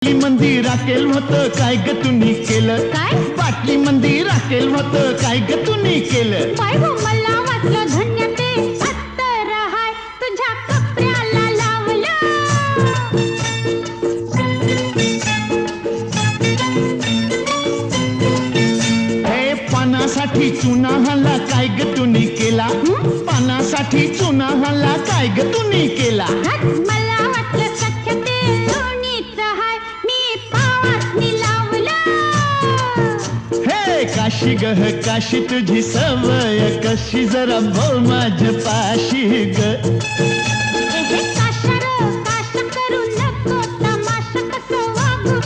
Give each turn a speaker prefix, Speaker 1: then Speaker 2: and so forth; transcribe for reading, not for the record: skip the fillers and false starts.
Speaker 1: बाटली मंदी राखेल होतं काय ग तुम्ही केलं
Speaker 2: काय
Speaker 1: बाटली मंदी राखेल होतं काय ग तुम्ही केलं
Speaker 2: बाय हो मला वाटलं धन्य ते अत्तर हाय तुझ्या कपड्याला लावलं
Speaker 1: हे पानासाठी चुना हाला काय ग तुम्ही केला पानासाठी चुना हाला काय ग तुम्ही केला
Speaker 2: मला वाटलं सख्य ते लोणीच हाय मी पावासनी लावलं
Speaker 1: हे काशी गह काशी तुझी सवय कशी जरा बोल माझ्या पाशी ग
Speaker 2: हे काशा करू नको तमाशा कसं वागू